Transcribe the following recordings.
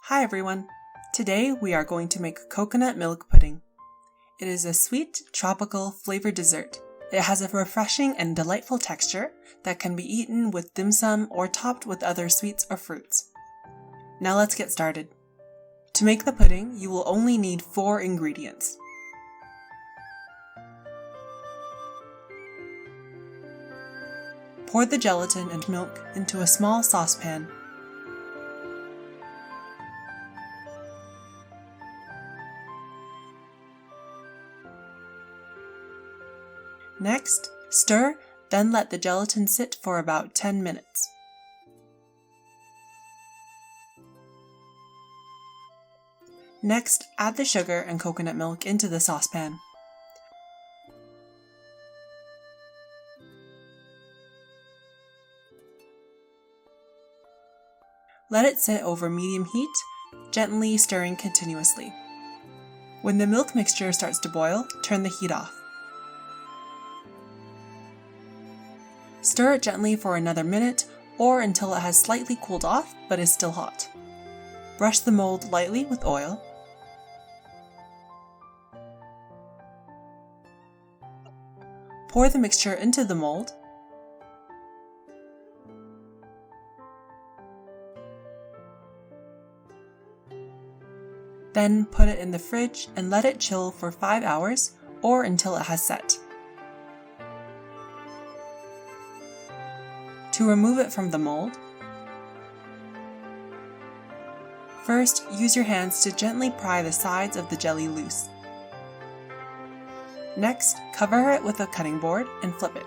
Hi everyone! Today we are going to make coconut milk pudding. It is a sweet, tropical, flavored dessert. It has a refreshing and delightful texture that can be eaten with dim sum or topped with other sweets or fruits. Now let's get started. To make the pudding, you will only need 4 ingredients. Pour the gelatin and milk into a small saucepan. Next, stir, then let the gelatin sit for about 10 minutes. Next, add the sugar and coconut milk into the saucepan. Let it sit over medium heat, gently stirring continuously. When the milk mixture starts to boil, turn the heat off. Stir it gently for another minute or until it has slightly cooled off but is still hot. Brush the mold lightly with oil. Pour the mixture into the mold. Then put it in the fridge and let it chill for 5 hours or until it has set. To remove it from the mold, first use your hands to gently pry the sides of the jelly loose. Next, cover it with a cutting board and flip it.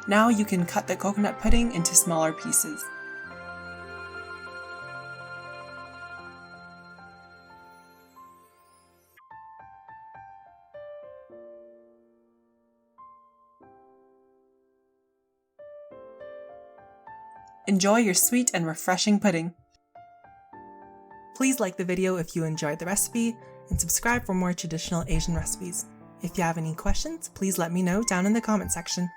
Now you can cut the coconut pudding into smaller pieces. Enjoy your sweet and refreshing pudding! Please like the video if you enjoyed the recipe, and subscribe for more traditional Asian recipes. If you have any questions, please let me know down in the comment section.